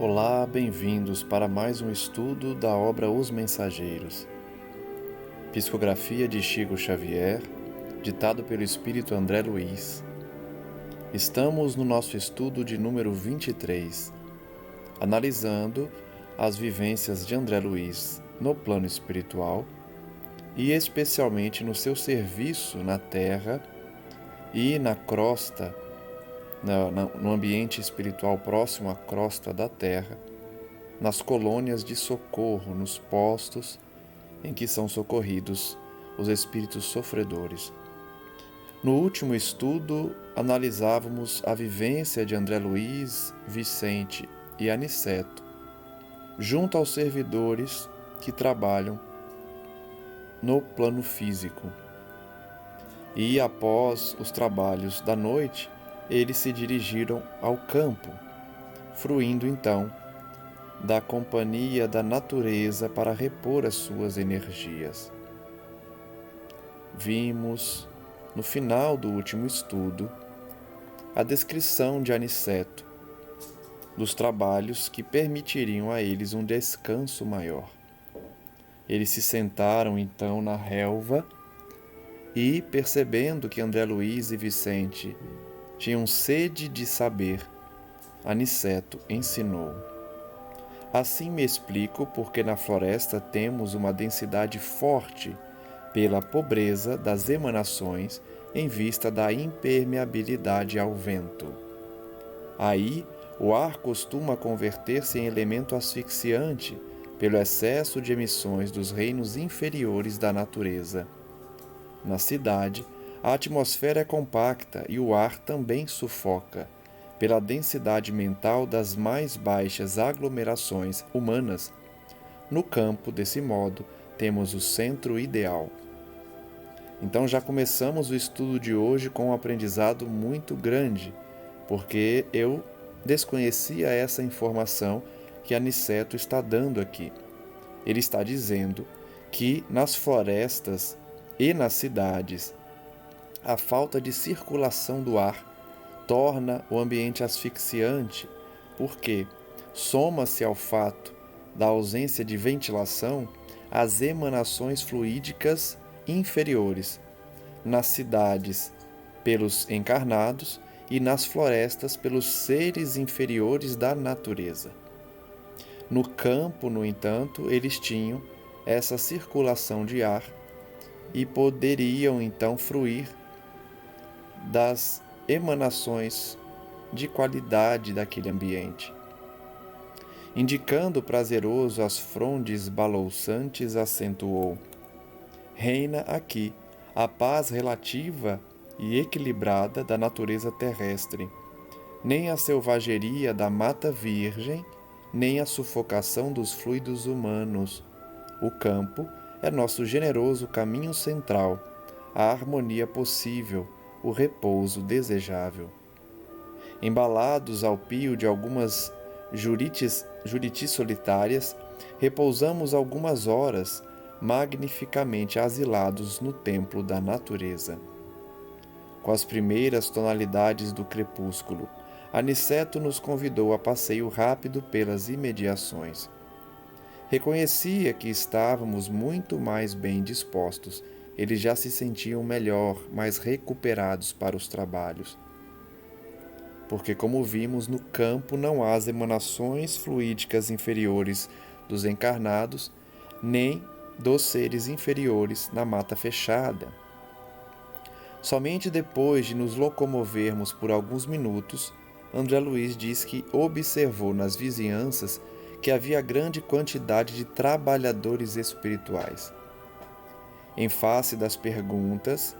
Olá, bem-vindos para mais um estudo da obra Os Mensageiros. Psicografia de Chico Xavier, ditado pelo Espírito André Luiz. Estamos no nosso estudo de número 23, analisando as vivências de André Luiz no plano espiritual e especialmente no seu serviço na Terra e na crosta, no ambiente espiritual próximo à crosta da Terra, nas colônias de socorro, nos postos em que são socorridos os espíritos sofredores. No último estudo, analisávamos a vivência de André Luiz, Vicente e Aniceto, junto aos servidores que trabalham no plano físico. E após os trabalhos da noite, eles se dirigiram ao campo, fruindo então da companhia da natureza para repor as suas energias. Vimos, no final do último estudo, a descrição de Aniceto, dos trabalhos que permitiriam a eles um descanso maior. Eles se sentaram então na relva e, percebendo que André Luiz e Vicente tinham sede de saber, Aniceto ensinou: assim me explico porque na floresta temos uma densidade forte pela pobreza das emanações em vista da impermeabilidade ao vento. Aí, o ar costuma converter-se em elemento asfixiante pelo excesso de emissões dos reinos inferiores da natureza. Na cidade, a atmosfera é compacta e o ar também sufoca, pela densidade mental das mais baixas aglomerações humanas. No campo, desse modo, temos o centro ideal. Então já começamos o estudo de hoje com um aprendizado muito grande, porque eu desconhecia essa informação que Aniceto está dando aqui. Ele está dizendo que nas florestas e nas cidades, a falta de circulação do ar torna o ambiente asfixiante, porque soma-se ao fato da ausência de ventilação as emanações fluídicas inferiores, nas cidades pelos encarnados e nas florestas pelos seres inferiores da natureza. No campo, no entanto, eles tinham essa circulação de ar e poderiam então fruir das emanações de qualidade daquele ambiente. Indicando prazeroso as frondes balouçantes, acentuou: reina aqui a paz relativa e equilibrada da natureza terrestre, nem a selvageria da mata virgem, nem a sufocação dos fluidos humanos. O campo é nosso generoso caminho central, a harmonia possível, o repouso desejável. Embalados ao pio de algumas juritis solitárias, repousamos algumas horas, magnificamente asilados no templo da natureza. Com as primeiras tonalidades do crepúsculo, Aniceto nos convidou a passeio rápido pelas imediações. Reconhecia que estávamos muito mais bem dispostos. Eles já se sentiam melhor, mais recuperados para os trabalhos. Porque, como vimos, no campo não há as emanações fluídicas inferiores dos encarnados, nem dos seres inferiores na mata fechada. Somente depois de nos locomovermos por alguns minutos, André Luiz diz que observou nas vizinhanças que havia grande quantidade de trabalhadores espirituais. Em face das perguntas,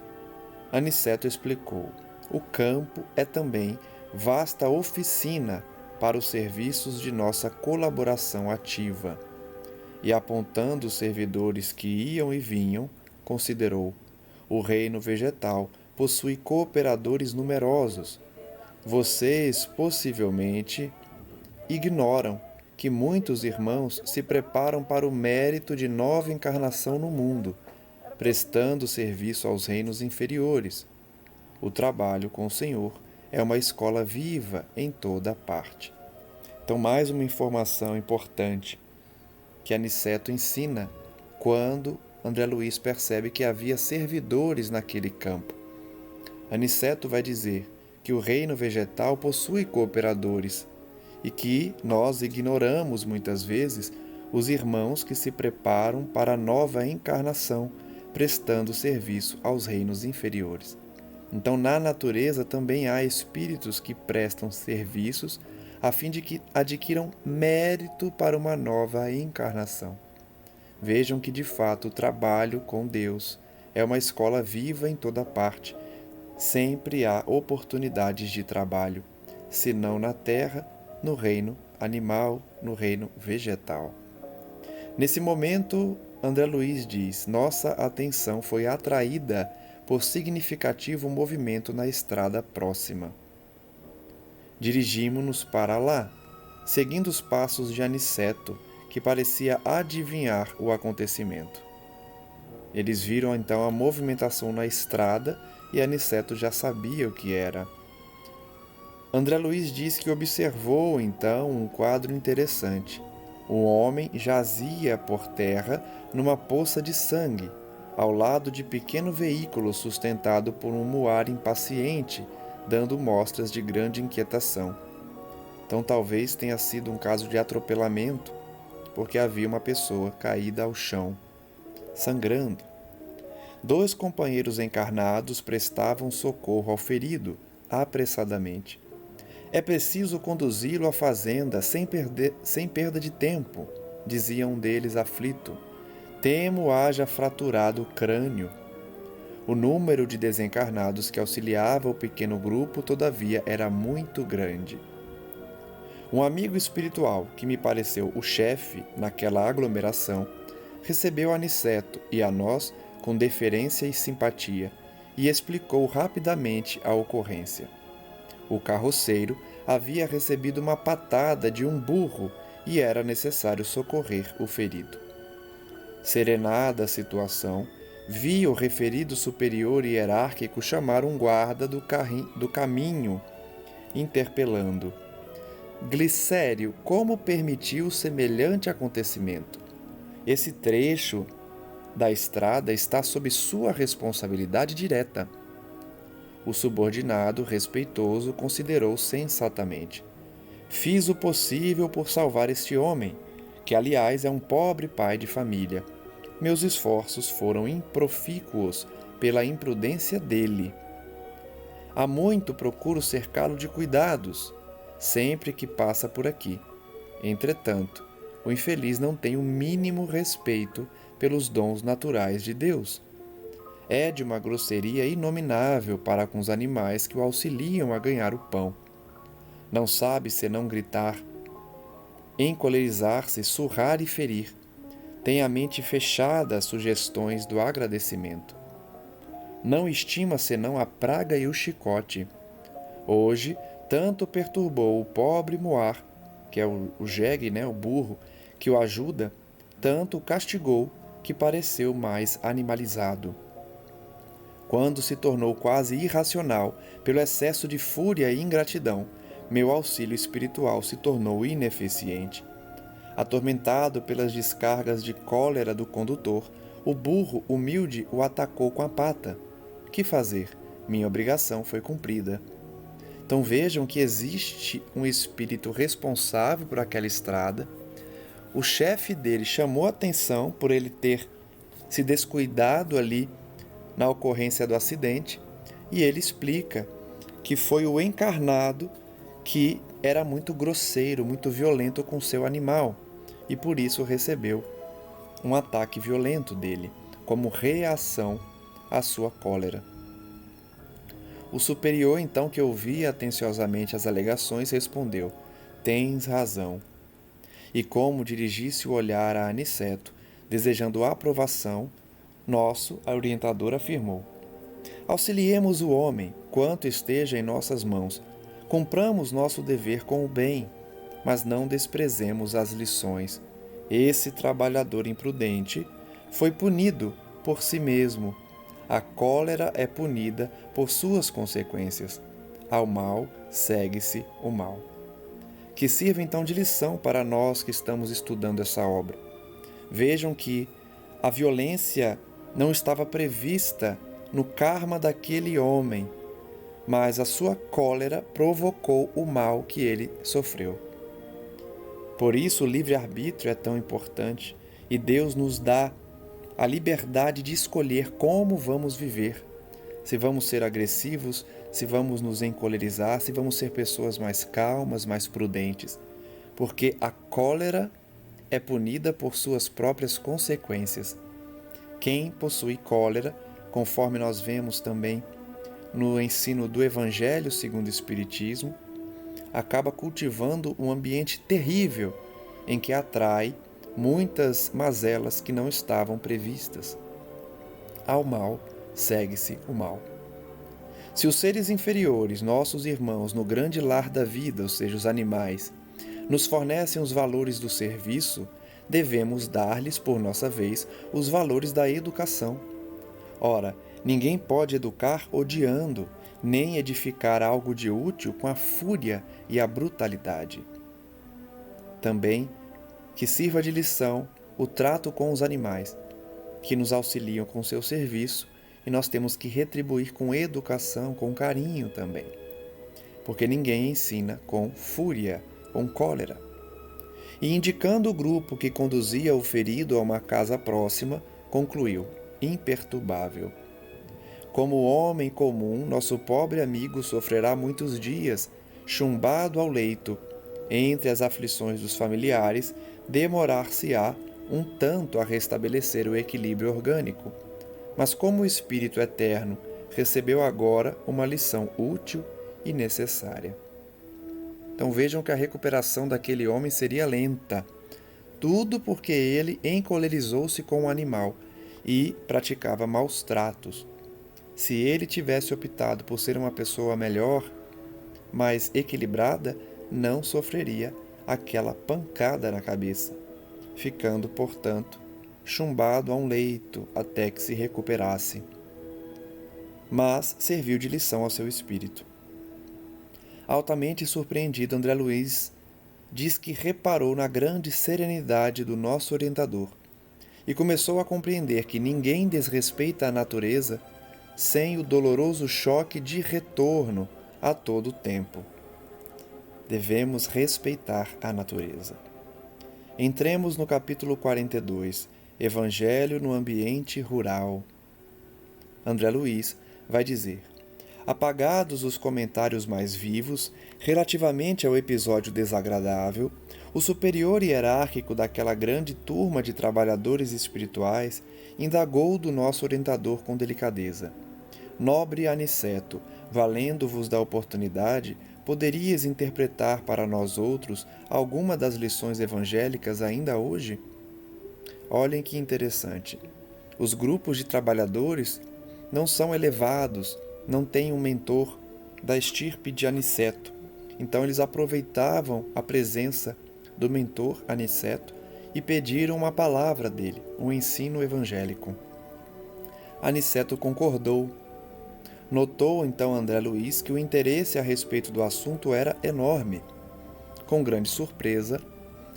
Aniceto explicou: o campo é também vasta oficina para os serviços de nossa colaboração ativa. E apontando os servidores que iam e vinham, considerou: o reino vegetal possui cooperadores numerosos. Vocês possivelmente ignoram que muitos irmãos se preparam para o mérito de nova encarnação no mundo, prestando serviço aos reinos inferiores. O trabalho com o Senhor é uma escola viva em toda parte. Então, mais uma informação importante que Aniceto ensina quando André Luiz percebe que havia servidores naquele campo. Aniceto vai dizer que o reino vegetal possui cooperadores e que nós ignoramos muitas vezes os irmãos que se preparam para a nova encarnação, prestando serviço aos reinos inferiores. Então, na natureza também há espíritos que prestam serviços a fim de que adquiram mérito para uma nova encarnação. Vejam que, de fato, o trabalho com Deus é uma escola viva em toda parte. Sempre há oportunidades de trabalho, se não na terra, no reino animal, no reino vegetal. Nesse momento, André Luiz diz: nossa atenção foi atraída por significativo movimento na estrada próxima. Dirigimo-nos para lá, seguindo os passos de Aniceto, que parecia adivinhar o acontecimento. Eles viram então a movimentação na estrada e Aniceto já sabia o que era. André Luiz diz que observou então um quadro interessante. Um homem jazia por terra numa poça de sangue, ao lado de pequeno veículo sustentado por um muar impaciente, dando mostras de grande inquietação. Então talvez tenha sido um caso de atropelamento, porque havia uma pessoa caída ao chão, sangrando. 2 companheiros encarnados prestavam socorro ao ferido, apressadamente. É preciso conduzi-lo à fazenda sem perda de tempo, dizia um deles aflito. Temo haja fraturado o crânio. O número de desencarnados que auxiliava o pequeno grupo, todavia, era muito grande. Um amigo espiritual, que me pareceu o chefe naquela aglomeração, recebeu Aniceto e a nós com deferência e simpatia e explicou rapidamente a ocorrência. O carroceiro havia recebido uma patada de um burro e era necessário socorrer o ferido. Serenada a situação, vi o referido superior hierárquico chamar um guarda do caminho, interpelando: Glicério, como permitiu semelhante acontecimento? Esse trecho da estrada está sob sua responsabilidade direta. O subordinado, respeitoso, considerou sensatamente: fiz o possível por salvar este homem, que aliás é um pobre pai de família. Meus esforços foram improfícuos pela imprudência dele. Há muito procuro cercá-lo de cuidados, sempre que passa por aqui. Entretanto, o infeliz não tem o mínimo respeito pelos dons naturais de Deus. É de uma grosseria inominável para com os animais que o auxiliam a ganhar o pão. Não sabe senão gritar, encolerizar-se, surrar e ferir. Tem a mente fechada às sugestões do agradecimento. Não estima senão a praga e o chicote. Hoje, tanto perturbou o pobre Moar, que é o jegue, o burro, que o ajuda, tanto o castigou que pareceu mais animalizado. Quando se tornou quase irracional pelo excesso de fúria e ingratidão, meu auxílio espiritual se tornou ineficiente. Atormentado pelas descargas de cólera do condutor, o burro humilde o atacou com a pata. Que fazer? Minha obrigação foi cumprida. Então vejam que existe um espírito responsável por aquela estrada. O chefe dele chamou a atenção por ele ter se descuidado ali na ocorrência do acidente, e ele explica que foi o encarnado que era muito grosseiro, muito violento com seu animal, e por isso recebeu um ataque violento dele, como reação à sua cólera. O superior, então, que ouvia atenciosamente as alegações, respondeu: tens razão. E como dirigisse o olhar a Aniceto, desejando a aprovação, nosso orientador afirmou: auxiliemos o homem, quanto esteja em nossas mãos. Cumpramos nosso dever com o bem, mas não desprezemos as lições. Esse trabalhador imprudente foi punido por si mesmo. A cólera é punida por suas consequências. Ao mal segue-se o mal. que sirva então de lição para nós que estamos estudando essa obra. Vejam que a violência não estava prevista no karma daquele homem, mas a sua cólera provocou o mal que ele sofreu. Por isso o livre-arbítrio é tão importante e Deus nos dá a liberdade de escolher como vamos viver. Se vamos ser agressivos, se vamos nos encolerizar, se vamos ser pessoas mais calmas, mais prudentes. Porque a cólera é punida por suas próprias consequências. Quem possui cólera, conforme nós vemos também no ensino do Evangelho segundo o Espiritismo, acaba cultivando um ambiente terrível em que atrai muitas mazelas que não estavam previstas. Ao mal segue-se o mal. Se os seres inferiores, nossos irmãos no grande lar da vida, ou seja, os animais, nos fornecem os valores do serviço, devemos dar-lhes, por nossa vez, os valores da educação. Ora, ninguém pode educar odiando, nem edificar algo de útil com a fúria e a brutalidade. Também que sirva de lição o trato com os animais, que nos auxiliam com seu serviço, e nós temos que retribuir com educação, com carinho também. Porque ninguém ensina com fúria, com cólera. E indicando o grupo que conduzia o ferido a uma casa próxima, concluiu, imperturbável: como homem comum, nosso pobre amigo sofrerá muitos dias, chumbado ao leito. Entre as aflições dos familiares, demorar-se-á um tanto a restabelecer o equilíbrio orgânico. Mas como o Espírito eterno recebeu agora uma lição útil e necessária. Então vejam que a recuperação daquele homem seria lenta. Tudo porque ele encolerizou-se com o animal e praticava maus tratos. Se ele tivesse optado por ser uma pessoa melhor, mais equilibrada, não sofreria aquela pancada na cabeça, ficando, portanto, chumbado a um leito até que se recuperasse. Mas serviu de lição ao seu espírito. Altamente surpreendido, André Luiz diz que reparou na grande serenidade do nosso orientador e começou a compreender que ninguém desrespeita a natureza sem o doloroso choque de retorno a todo tempo. Devemos respeitar a natureza. Entremos no capítulo 42, Evangelho no ambiente rural. André Luiz vai dizer: apagados os comentários mais vivos relativamente ao episódio desagradável, o superior hierárquico daquela grande turma de trabalhadores espirituais indagou do nosso orientador com delicadeza: nobre Aniceto, valendo-vos da oportunidade, poderias interpretar para nós outros alguma das lições evangélicas ainda hoje? Olhem que interessante. Os grupos de trabalhadores não são elevados, não têm um mentor da estirpe de Aniceto. Então eles aproveitavam a presença do mentor Aniceto e pediram uma palavra dele, um ensino evangélico. Aniceto concordou. Notou então André Luiz que o interesse a respeito do assunto era enorme. Com grande surpresa,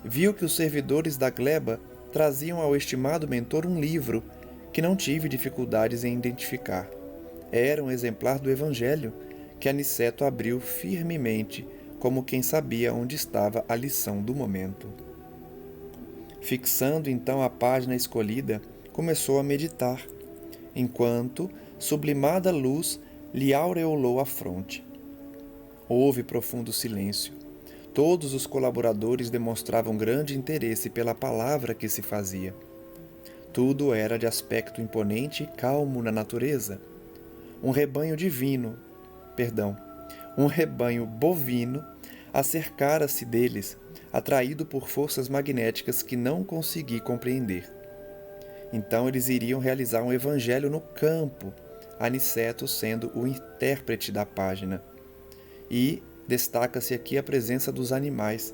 viu que os servidores da gleba traziam ao estimado mentor um livro que não tive dificuldades em identificar. Era um exemplar do Evangelho que Aniceto abriu firmemente, como quem sabia onde estava a lição do momento. Fixando então a página escolhida, começou a meditar, enquanto sublimada luz lhe aureolou a fronte. Houve profundo silêncio. Todos os colaboradores demonstravam grande interesse pela palavra que se fazia. Tudo era de aspecto imponente e calmo na natureza. Um rebanho bovino acercara-se deles, atraído por forças magnéticas que não consegui compreender. Então eles iriam realizar um evangelho no campo, Aniceto sendo o intérprete da página. E destaca-se aqui a presença dos animais,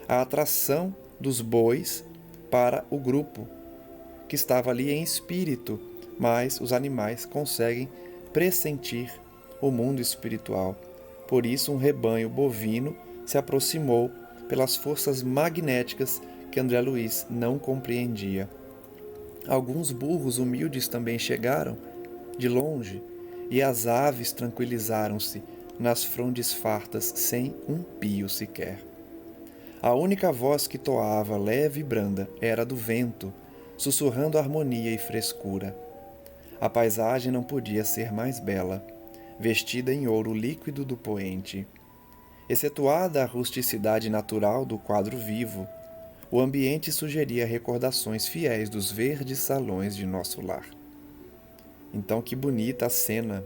a atração dos bois para o grupo, que estava ali em espírito, mas os animais conseguem pressentir o mundo espiritual. Por isso um rebanho bovino se aproximou pelas forças magnéticas que André Luiz não compreendia. Alguns burros humildes também chegaram, de longe, e as aves tranquilizaram-se nas frondes fartas sem um pio sequer. A única voz que toava, leve e branda, era a do vento, sussurrando harmonia e frescura. A paisagem não podia ser mais bela, vestida em ouro líquido do poente. Excetuada a rusticidade natural do quadro vivo, o ambiente sugeria recordações fiéis dos verdes salões de nosso lar. Então, que bonita a cena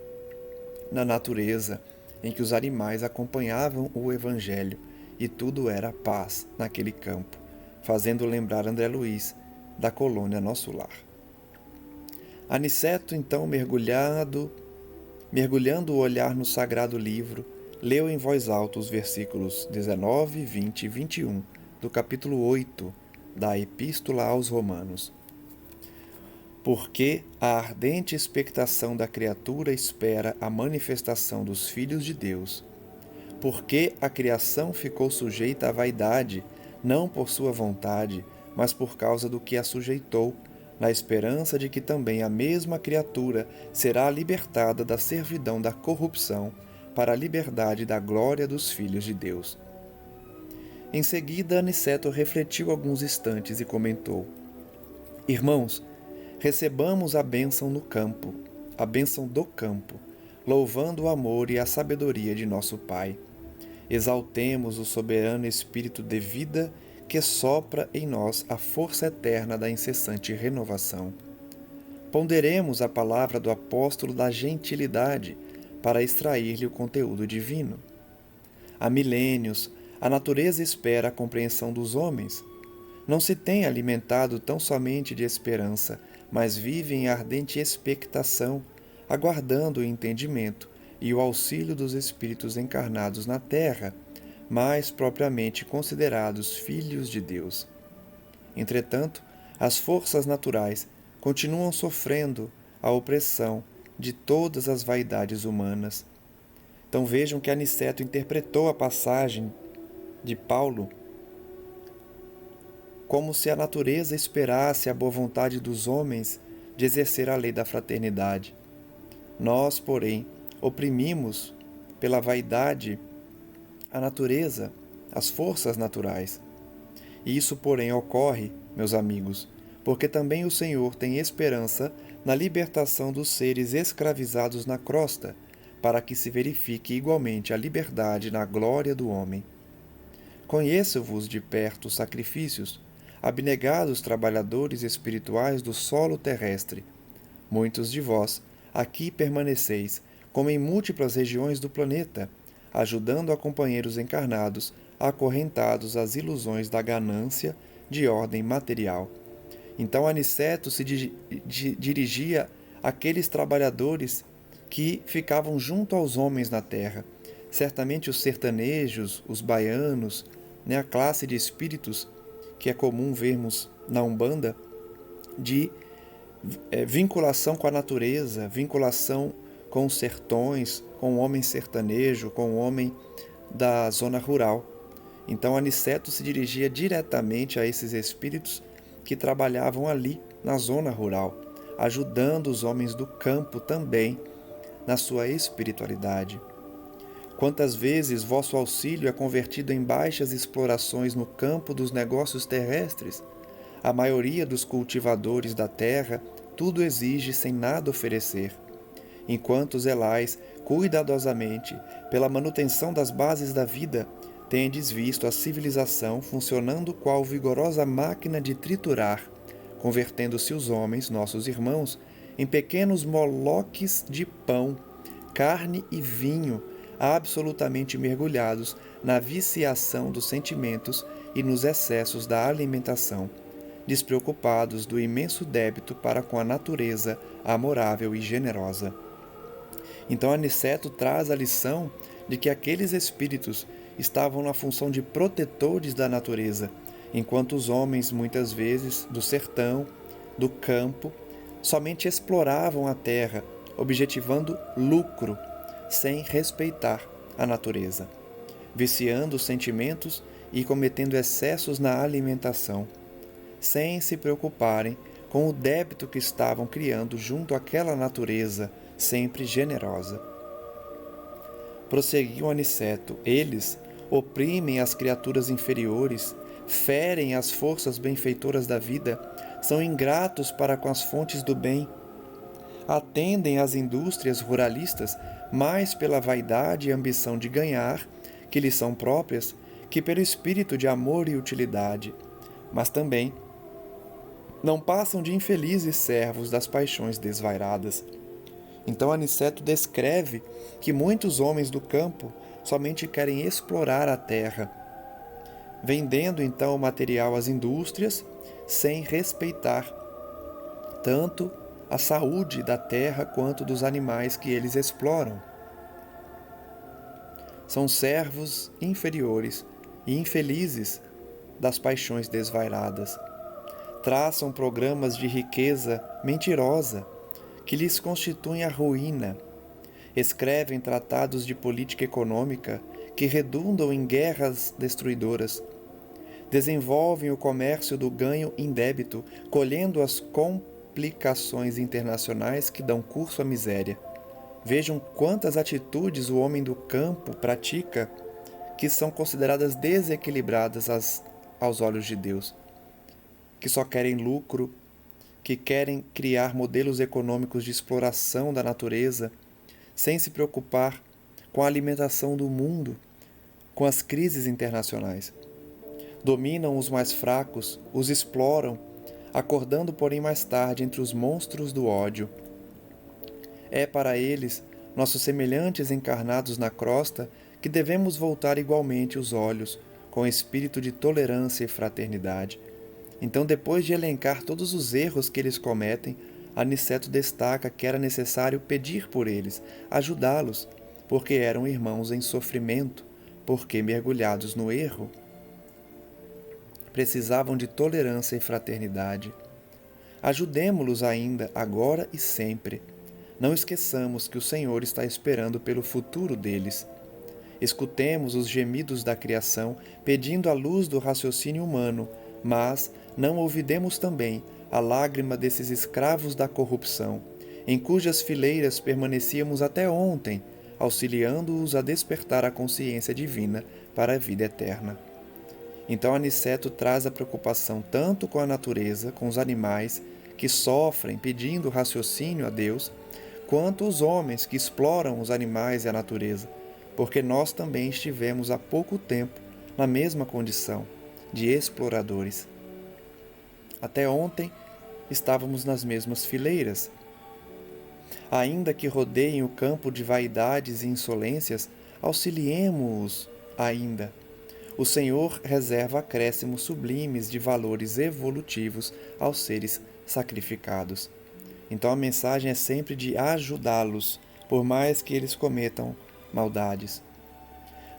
na natureza em que os animais acompanhavam o Evangelho e tudo era paz naquele campo, fazendo lembrar André Luiz da colônia Nosso Lar. Aniceto, então, mergulhando o olhar no sagrado livro, leu em voz alta os versículos 19, 20 e 21 do capítulo 8 da Epístola aos Romanos. Porque a ardente expectação da criatura espera a manifestação dos filhos de Deus. Porque a criação ficou sujeita à vaidade, não por sua vontade, mas por causa do que a sujeitou, na esperança de que também a mesma criatura será libertada da servidão da corrupção para a liberdade da glória dos filhos de Deus. Em seguida, Aniceto refletiu alguns instantes e comentou: Irmãos, recebamos a bênção no campo, a bênção do campo, louvando o amor e a sabedoria de nosso Pai. Exaltemos o soberano Espírito de vida que sopra em nós a força eterna da incessante renovação. Ponderemos a palavra do apóstolo da gentilidade para extrair-lhe o conteúdo divino. Há milênios, a natureza espera a compreensão dos homens. Não se tem alimentado tão somente de esperança, mas vive em ardente expectação, aguardando o entendimento e o auxílio dos espíritos encarnados na terra, mais propriamente considerados filhos de Deus. Entretanto, as forças naturais continuam sofrendo a opressão de todas as vaidades humanas. Então vejam que Aniceto interpretou a passagem de Paulo como se a natureza esperasse a boa vontade dos homens de exercer a lei da fraternidade. Nós, porém, oprimimos pela vaidade a natureza, as forças naturais. E isso, porém, ocorre, meus amigos, porque também o Senhor tem esperança na libertação dos seres escravizados na crosta, para que se verifique igualmente a liberdade na glória do homem. Conheço-vos de perto os sacrifícios, abnegados trabalhadores espirituais do solo terrestre. Muitos de vós aqui permaneceis, como em múltiplas regiões do planeta, ajudando a companheiros encarnados acorrentados às ilusões da ganância de ordem material. Então Aniceto se dirigia àqueles trabalhadores que ficavam junto aos homens na terra, certamente os sertanejos, os baianos, a classe de espíritos que é comum vermos na Umbanda, de vinculação com a natureza, vinculação com os sertões, com o homem sertanejo, com o homem da zona rural. Então Aniceto se dirigia diretamente a esses espíritos que trabalhavam ali na zona rural, ajudando os homens do campo também na sua espiritualidade. Quantas vezes vosso auxílio é convertido em baixas explorações no campo dos negócios terrestres? A maioria dos cultivadores da terra tudo exige sem nada oferecer. Enquanto zelais cuidadosamente pela manutenção das bases da vida, tendes visto a civilização funcionando qual vigorosa máquina de triturar, convertendo-se os homens, nossos irmãos, em pequenos moloques de pão, carne e vinho, absolutamente mergulhados na viciação dos sentimentos e nos excessos da alimentação, despreocupados do imenso débito para com a natureza amorável e generosa. Então Aniceto traz a lição de que aqueles espíritos estavam na função de protetores da natureza, enquanto os homens, muitas vezes, do sertão, do campo, somente exploravam a terra, objetivando lucro, sem respeitar a natureza, viciando os sentimentos e cometendo excessos na alimentação, sem se preocuparem com o débito que estavam criando junto àquela natureza sempre generosa. Prosseguiu Aniceto: eles oprimem as criaturas inferiores, ferem as forças benfeitoras da vida, são ingratos para com as fontes do bem, atendem às indústrias ruralistas mais pela vaidade e ambição de ganhar, que lhes são próprias, que pelo espírito de amor e utilidade, mas também não passam de infelizes servos das paixões desvairadas. Então Aniceto descreve que muitos homens do campo somente querem explorar a terra, vendendo então o material às indústrias, sem respeitar tanto a saúde da terra quanto dos animais que eles exploram. São servos inferiores e infelizes das paixões desvairadas. Traçam programas de riqueza mentirosa que lhes constituem a ruína. Escrevem tratados de política econômica que redundam em guerras destruidoras. Desenvolvem o comércio do ganho indébito, colhendo as complicações internacionais que dão curso à miséria. Vejam quantas atitudes o homem do campo pratica que são consideradas desequilibradas aos olhos de Deus, que só querem lucro, que querem criar modelos econômicos de exploração da natureza, sem se preocupar com a alimentação do mundo, com as crises internacionais. Dominam os mais fracos, os exploram, acordando, porém, mais tarde entre os monstros do ódio. É para eles, nossos semelhantes encarnados na crosta, que devemos voltar igualmente os olhos, com espírito de tolerância e fraternidade. Então, depois de elencar todos os erros que eles cometem, Aniceto destaca que era necessário pedir por eles, ajudá-los, porque eram irmãos em sofrimento, porque mergulhados no erro, precisavam de tolerância e fraternidade. Ajudemo-los ainda, agora e sempre. Não esqueçamos que o Senhor está esperando pelo futuro deles. Escutemos os gemidos da criação, pedindo a luz do raciocínio humano, mas não ouvidemos também a lágrima desses escravos da corrupção, em cujas fileiras permanecíamos até ontem, auxiliando-os a despertar a consciência divina para a vida eterna. Então Aniceto traz a preocupação tanto com a natureza, com os animais, que sofrem pedindo raciocínio a Deus, quanto os homens que exploram os animais e a natureza, porque nós também estivemos há pouco tempo na mesma condição, de exploradores. Até ontem estávamos nas mesmas fileiras. Ainda que rodeiem o campo de vaidades e insolências, auxiliemo-os ainda. O Senhor reserva acréscimos sublimes de valores evolutivos aos seres sacrificados. Então a mensagem é sempre de ajudá-los, por mais que eles cometam maldades.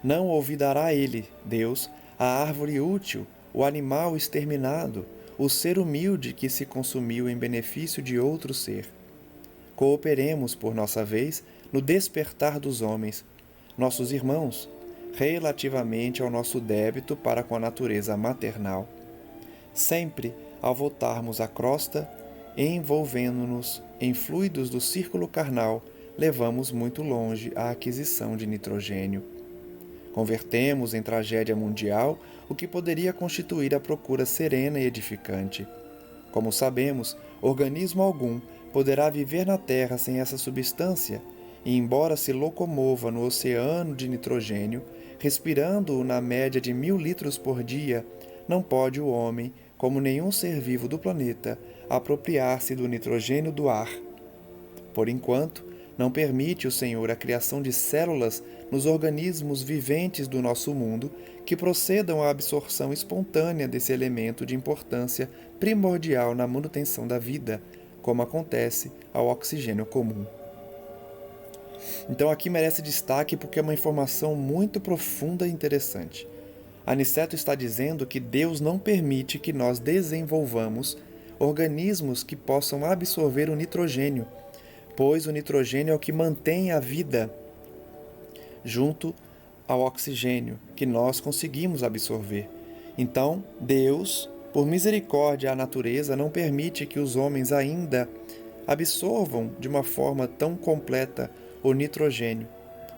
Não olvidará ele, Deus, a árvore útil, o animal exterminado, o ser humilde que se consumiu em benefício de outro ser. Cooperemos, por nossa vez, no despertar dos homens, nossos irmãos, relativamente ao nosso débito para com a natureza maternal. Sempre, ao voltarmos à crosta, envolvendo-nos em fluidos do círculo carnal, levamos muito longe a aquisição de nitrogênio. Convertemos em tragédia mundial o que poderia constituir a procura serena e edificante. Como sabemos, organismo algum poderá viver na Terra sem essa substância, e embora se locomova no oceano de nitrogênio, respirando-o na média de 1000 litros por dia, não pode o homem, como nenhum ser vivo do planeta, apropriar-se do nitrogênio do ar. Por enquanto, não permite o Senhor a criação de células nos organismos viventes do nosso mundo que procedam à absorção espontânea desse elemento de importância primordial na manutenção da vida, como acontece ao oxigênio comum. Então aqui merece destaque porque é uma informação muito profunda e interessante. Aniceto está dizendo que Deus não permite que nós desenvolvamos organismos que possam absorver o nitrogênio, pois o nitrogênio é o que mantém a vida junto ao oxigênio que nós conseguimos absorver. Então, Deus, por misericórdia à natureza, não permite que os homens ainda absorvam de uma forma tão completa o nitrogênio,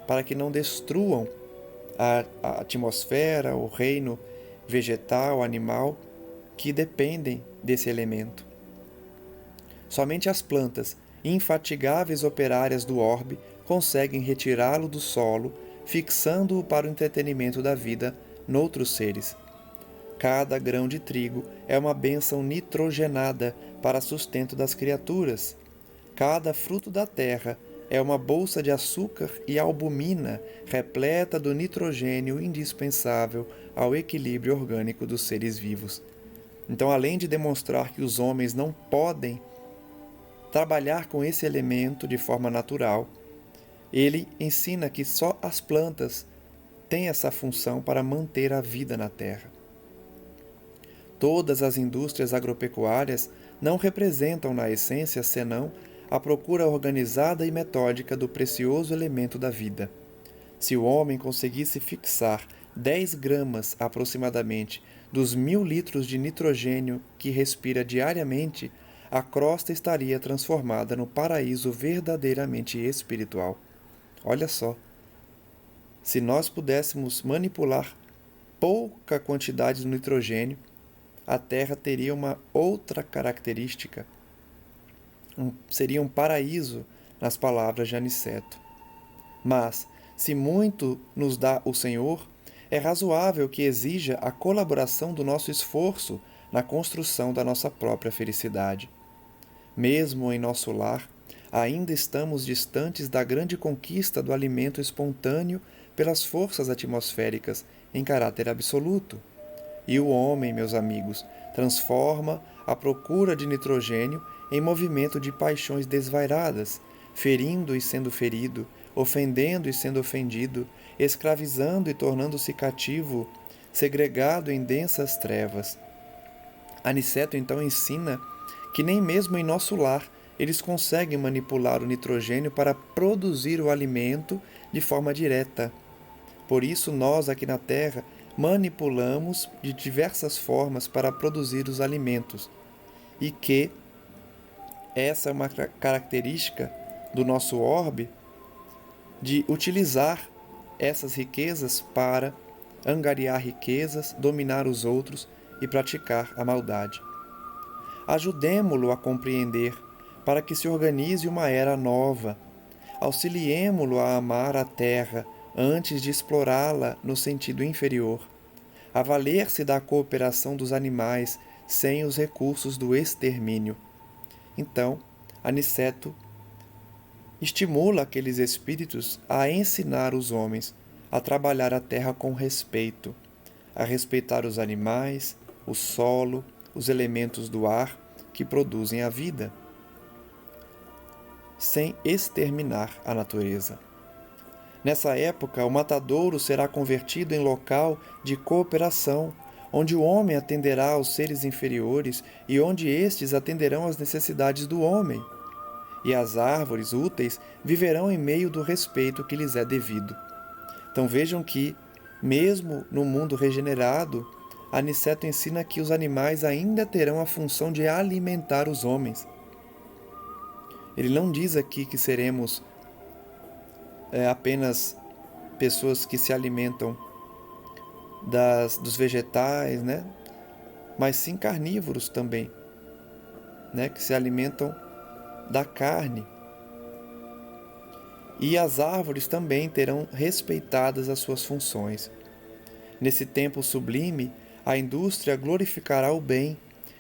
para que não destruam a atmosfera, o reino vegetal, animal, que dependem desse elemento. Somente as plantas, infatigáveis operárias do orbe, conseguem retirá-lo do solo, fixando-o para o entretenimento da vida noutros seres. Cada grão de trigo é uma bênção nitrogenada para sustento das criaturas. Cada fruto da terra é uma bolsa de açúcar e albumina repleta do nitrogênio indispensável ao equilíbrio orgânico dos seres vivos. Então, além de demonstrar que os homens não podem trabalhar com esse elemento de forma natural, ele ensina que só as plantas têm essa função para manter a vida na terra. Todas as indústrias agropecuárias não representam, na essência, senão a procura organizada e metódica do precioso elemento da vida. Se o homem conseguisse fixar 10 gramas aproximadamente dos 1.000 litros de nitrogênio que respira diariamente, a crosta estaria transformada no paraíso verdadeiramente espiritual. Olha só, se nós pudéssemos manipular pouca quantidade de nitrogênio, a Terra teria uma outra característica. Seria um paraíso, nas palavras de Aniceto. Mas, se muito nos dá o Senhor, é razoável que exija a colaboração do nosso esforço na construção da nossa própria felicidade. Mesmo em nosso lar, ainda estamos distantes da grande conquista do alimento espontâneo pelas forças atmosféricas em caráter absoluto. E o homem, meus amigos, transforma a procura de nitrogênio em movimento de paixões desvairadas, ferindo e sendo ferido, ofendendo e sendo ofendido, escravizando e tornando-se cativo, segregado em densas trevas. Aniceto então ensina que nem mesmo em nosso lar eles conseguem manipular o nitrogênio para produzir o alimento de forma direta. Por isso nós aqui na Terra manipulamos de diversas formas para produzir os alimentos, e que essa é uma característica do nosso orbe, de utilizar essas riquezas para angariar riquezas, dominar os outros e praticar a maldade. Ajudemo-lo a compreender, para que se organize uma era nova. Auxiliemo-lo a amar a terra antes de explorá-la no sentido inferior, a valer-se da cooperação dos animais sem os recursos do extermínio. Então, Aniceto estimula aqueles espíritos a ensinar os homens a trabalhar a terra com respeito, a respeitar os animais, o solo, os elementos do ar que produzem a vida, sem exterminar a natureza. Nessa época, o matadouro será convertido em local de cooperação, onde o homem atenderá aos seres inferiores e onde estes atenderão às necessidades do homem. E as árvores úteis viverão em meio do respeito que lhes é devido. Então vejam que, mesmo no mundo regenerado, Aniceto ensina que os animais ainda terão a função de alimentar os homens. Ele não diz aqui que seremos apenas pessoas que se alimentam dos vegetais, né? Mas sim carnívoros também, né? Que se alimentam da carne. E as árvores também terão respeitadas as suas funções. Nesse tempo sublime, a indústria glorificará o bem,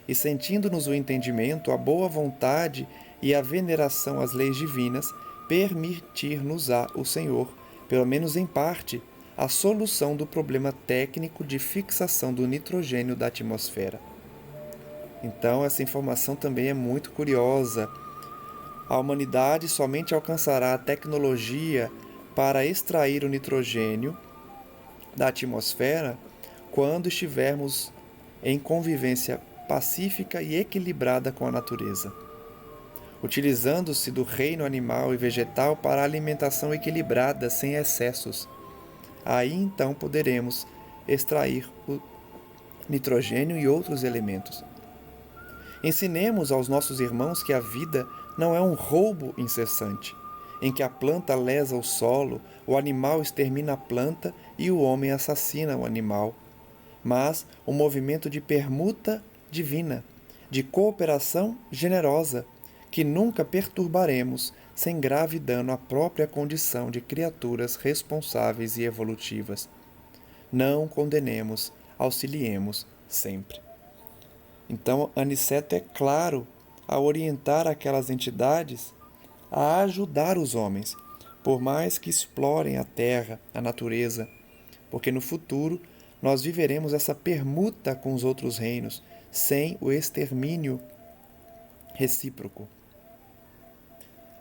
e sentindo-nos o entendimento, a boa vontade e a veneração às leis divinas, permitir-nos-á o Senhor, pelo menos em parte, a solução do problema técnico de fixação do nitrogênio da atmosfera. Então, essa informação também é muito curiosa. A humanidade somente alcançará a tecnologia para extrair o nitrogênio da atmosfera quando estivermos em convivência pacífica e equilibrada com a natureza, utilizando-se do reino animal e vegetal para a alimentação equilibrada, sem excessos. Aí então poderemos extrair o nitrogênio e outros elementos. Ensinemos aos nossos irmãos que a vida não é um roubo incessante, em que a planta lesa o solo, o animal extermina a planta e o homem assassina o animal, mas um movimento de permuta divina, de cooperação generosa, que nunca perturbaremos sem grave dano à própria condição de criaturas responsáveis e evolutivas. Não condenemos, auxiliemos sempre. Então, Aniceto é claro a orientar aquelas entidades a ajudar os homens, por mais que explorem a terra, a natureza, porque no futuro nós viveremos essa permuta com os outros reinos, sem o extermínio recíproco.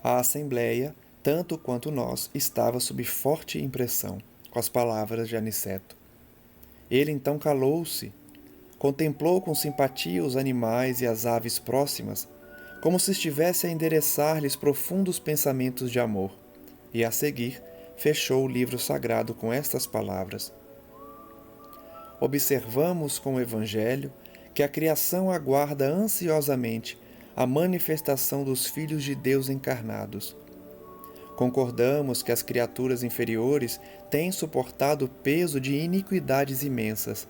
A Assembleia, tanto quanto nós, estava sob forte impressão com as palavras de Aniceto. Ele então calou-se, contemplou com simpatia os animais e as aves próximas, como se estivesse a endereçar-lhes profundos pensamentos de amor, e a seguir fechou o livro sagrado com estas palavras: observamos com o Evangelho que a criação aguarda ansiosamente a manifestação dos filhos de Deus encarnados. Concordamos que as criaturas inferiores têm suportado o peso de iniquidades imensas.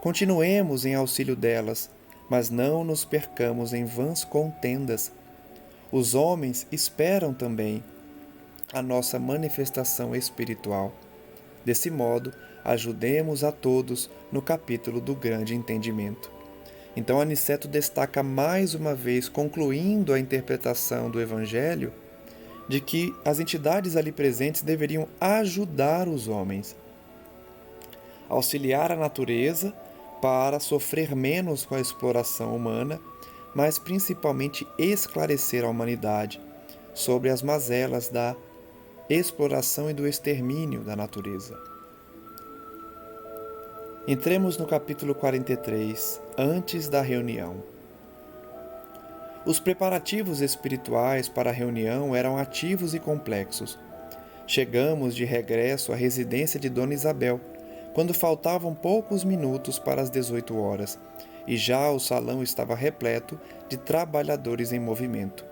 Continuemos em auxílio delas, mas não nos percamos em vãs contendas. Os homens esperam também a nossa manifestação espiritual. Desse modo, ajudemos a todos no capítulo do grande entendimento. Então, Aniceto destaca mais uma vez, concluindo a interpretação do Evangelho, de que as entidades ali presentes deveriam ajudar os homens, auxiliar a natureza para sofrer menos com a exploração humana, mas principalmente esclarecer a humanidade sobre as mazelas da exploração e do extermínio da natureza. Entremos no capítulo 43, antes da reunião. Os preparativos espirituais para a reunião eram ativos e complexos. Chegamos de regresso à residência de Dona Isabel, quando faltavam poucos minutos para as 18 horas, e já o salão estava repleto de trabalhadores em movimento.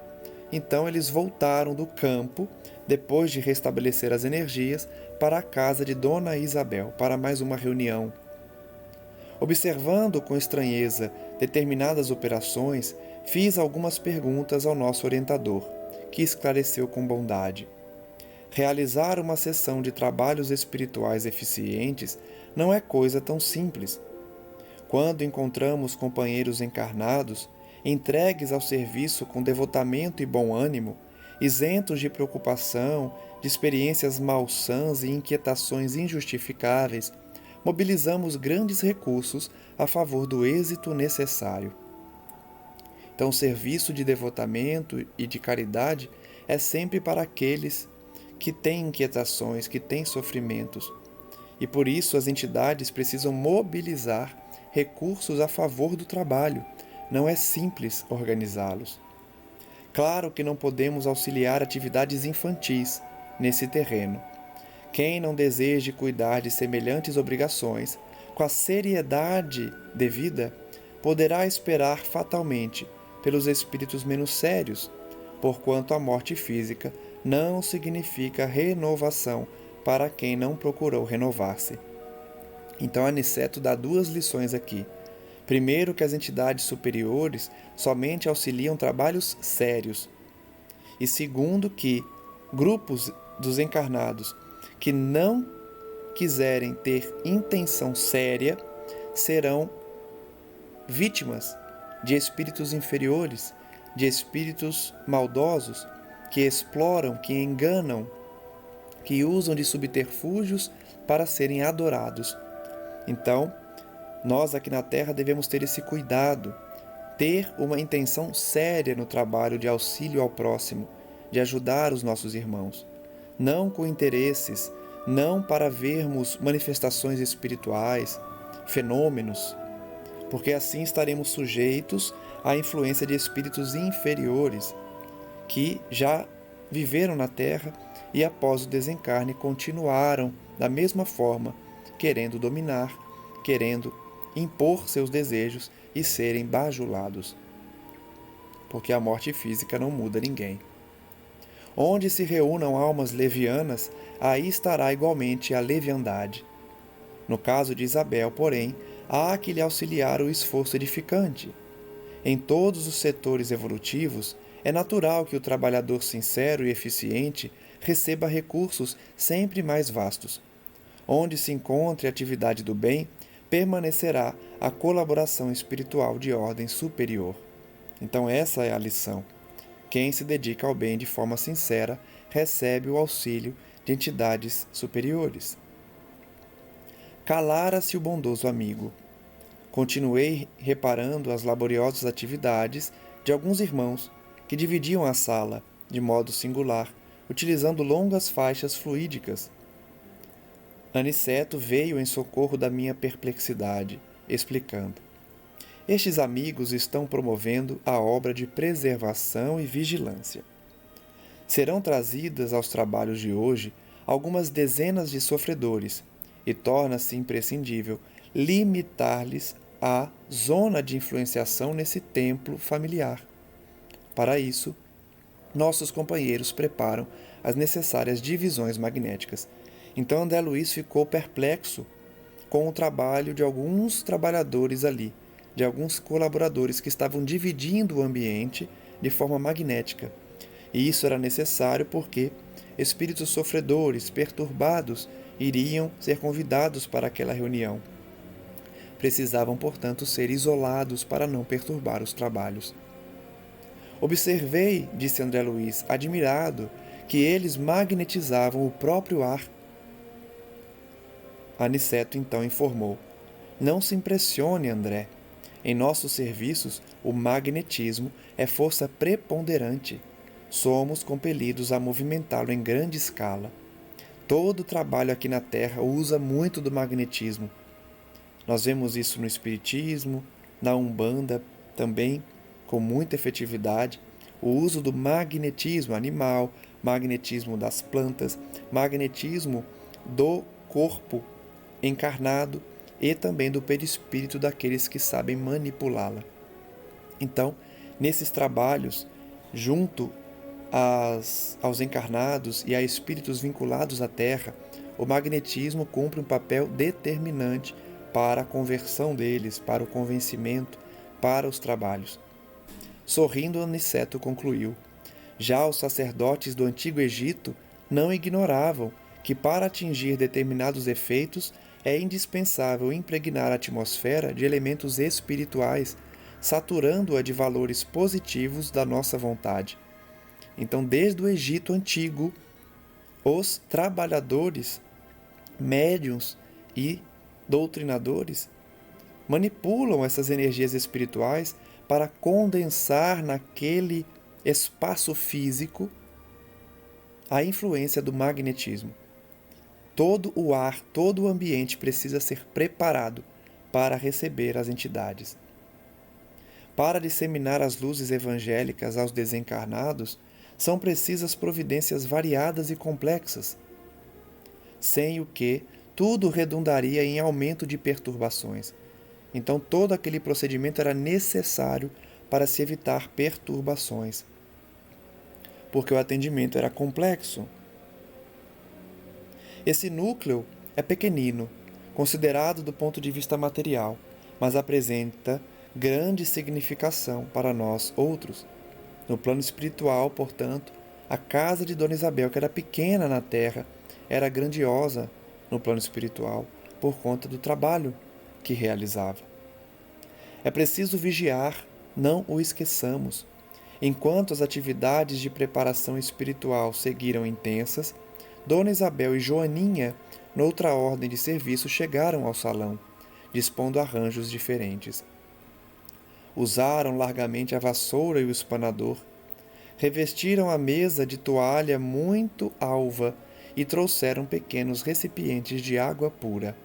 Então eles voltaram do campo, depois de restabelecer as energias, para a casa de Dona Isabel, para mais uma reunião. Observando com estranheza determinadas operações, fiz algumas perguntas ao nosso orientador, que esclareceu com bondade. Realizar uma sessão de trabalhos espirituais eficientes não é coisa tão simples. Quando encontramos companheiros encarnados, entregues ao serviço com devotamento e bom ânimo, isentos de preocupação, de experiências malsãs e inquietações injustificáveis, mobilizamos grandes recursos a favor do êxito necessário. Então, o serviço de devotamento e de caridade é sempre para aqueles que têm inquietações, que têm sofrimentos. E por isso as entidades precisam mobilizar recursos a favor do trabalho. Não é simples organizá-los. Claro que não podemos auxiliar atividades infantis nesse terreno. Quem não deseje cuidar de semelhantes obrigações com a seriedade devida, poderá esperar fatalmente pelos espíritos menos sérios, porquanto a morte física não significa renovação para quem não procurou renovar-se. Então, Aniceto dá duas lições aqui. Primeiro, que as entidades superiores somente auxiliam trabalhos sérios. E segundo, que grupos dos encarnados que não quiserem ter intenção séria serão vítimas de espíritos inferiores, de espíritos maldosos, que exploram, que enganam, que usam de subterfúgios para serem adorados. Então, nós aqui na Terra devemos ter esse cuidado, ter uma intenção séria no trabalho de auxílio ao próximo, de ajudar os nossos irmãos. Não com interesses, não para vermos manifestações espirituais, fenômenos, porque assim estaremos sujeitos à influência de espíritos inferiores que já viveram na Terra e após o desencarne continuaram da mesma forma, querendo dominar, querendo impor seus desejos e serem bajulados. Porque a morte física não muda ninguém. Onde se reúnam almas levianas, aí estará igualmente a leviandade. No caso de Isabel, porém, há que lhe auxiliar o esforço edificante. Em todos os setores evolutivos, é natural que o trabalhador sincero e eficiente receba recursos sempre mais vastos. Onde se encontre a atividade do bem, permanecerá a colaboração espiritual de ordem superior. Então, essa é a lição. Quem se dedica ao bem de forma sincera recebe o auxílio de entidades superiores. Calara-se o bondoso amigo. Continuei reparando as laboriosas atividades de alguns irmãos que dividiam a sala, de modo singular, utilizando longas faixas fluídicas. Aniceto veio em socorro da minha perplexidade, explicando: estes amigos estão promovendo a obra de preservação e vigilância. Serão trazidas aos trabalhos de hoje algumas dezenas de sofredores e torna-se imprescindível limitar-lhes a zona de influenciação nesse templo familiar. Para isso, nossos companheiros preparam as necessárias divisões magnéticas. Então André Luiz ficou perplexo com o trabalho de alguns trabalhadores ali, de alguns colaboradores que estavam dividindo o ambiente de forma magnética. E isso era necessário porque espíritos sofredores, perturbados, iriam ser convidados para aquela reunião. Precisavam, portanto, ser isolados para não perturbar os trabalhos. Observei, disse André Luiz, admirado, que eles magnetizavam o próprio ar. Aniceto então informou: não se impressione, André. Em nossos serviços, o magnetismo é força preponderante. Somos compelidos a movimentá-lo em grande escala. Todo o trabalho aqui na Terra usa muito do magnetismo. Nós vemos isso no Espiritismo, na Umbanda também, com muita efetividade, o uso do magnetismo animal, magnetismo das plantas, magnetismo do corpo encarnado e também do perispírito daqueles que sabem manipulá-la. Então, nesses trabalhos, junto aos encarnados e a espíritos vinculados à Terra, o magnetismo cumpre um papel determinante para a conversão deles, para o convencimento, para os trabalhos. Sorrindo, Aniceto concluiu: já os sacerdotes do Antigo Egito não ignoravam que para atingir determinados efeitos é indispensável impregnar a atmosfera de elementos espirituais, saturando-a de valores positivos da nossa vontade. Então, desde o Egito Antigo, os trabalhadores, médiuns e doutrinadores manipulam essas energias espirituais para condensar naquele espaço físico a influência do magnetismo. Todo o ar, todo o ambiente precisa ser preparado para receber as entidades. Para disseminar as luzes evangélicas aos desencarnados, são precisas providências variadas e complexas, sem o que tudo redundaria em aumento de perturbações. Então, todo aquele procedimento era necessário para se evitar perturbações, porque o atendimento era complexo. Esse núcleo é pequenino, considerado do ponto de vista material, mas apresenta grande significação para nós outros. No plano espiritual, portanto, a casa de Dona Isabel, que era pequena na terra, era grandiosa no plano espiritual por conta do trabalho que realizava. É preciso vigiar, não o esqueçamos. Enquanto as atividades de preparação espiritual seguiram intensas, Dona Isabel e Joaninha, noutra ordem de serviço, chegaram ao salão, dispondo arranjos diferentes. Usaram largamente a vassoura e o espanador, revestiram a mesa de toalha muito alva e trouxeram pequenos recipientes de água pura.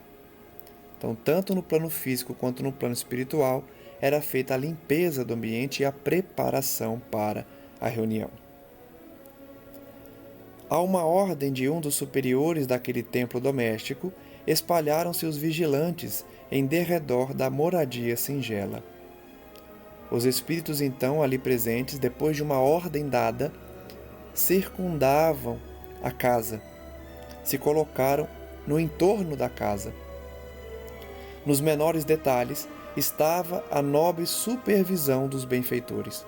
Então, tanto no plano físico quanto no plano espiritual, era feita a limpeza do ambiente e a preparação para a reunião. A uma ordem de um dos superiores daquele templo doméstico, espalharam-se os vigilantes em derredor da moradia singela. Os espíritos então ali presentes, depois de uma ordem dada, circundavam a casa, se colocaram no entorno da casa. Nos menores detalhes estava a nobre supervisão dos benfeitores.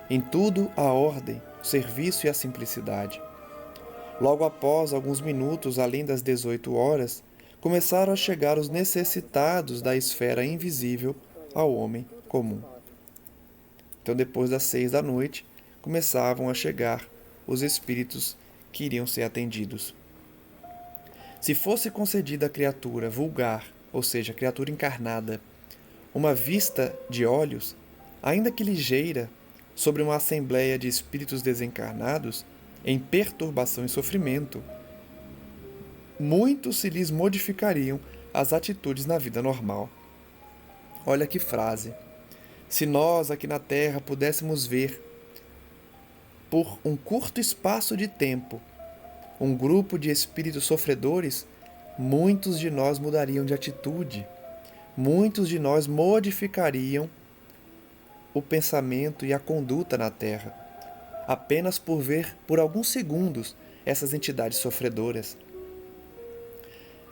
Em tudo a ordem, o serviço e a simplicidade. Logo após alguns minutos, além das 18 horas, começaram a chegar os necessitados da esfera invisível ao homem comum. Então, depois das 6 da noite, começavam a chegar os espíritos que iriam ser atendidos. Se fosse concedida à criatura vulgar, ou seja, criatura encarnada, uma vista de olhos, ainda que ligeira, sobre uma assembleia de espíritos desencarnados, em perturbação e sofrimento, muito se lhes modificariam as atitudes na vida normal. Olha que frase! Se nós aqui na Terra pudéssemos ver, por um curto espaço de tempo, um grupo de espíritos sofredores, muitos de nós mudariam de atitude, muitos de nós modificariam o pensamento e a conduta na Terra, apenas por ver por alguns segundos essas entidades sofredoras.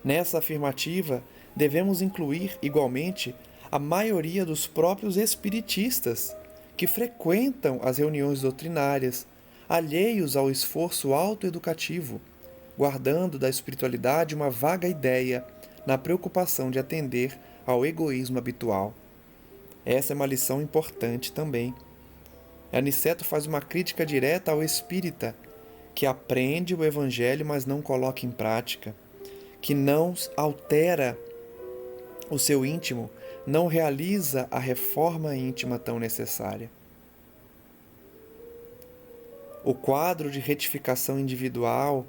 Nessa afirmativa, devemos incluir igualmente a maioria dos próprios espiritistas que frequentam as reuniões doutrinárias, alheios ao esforço autoeducativo, guardando da espiritualidade uma vaga ideia na preocupação de atender ao egoísmo habitual. Essa é uma lição importante também. Aniceto faz uma crítica direta ao espírita, que aprende o evangelho, mas não coloca em prática, que não altera o seu íntimo, não realiza a reforma íntima tão necessária. O quadro de retificação individual,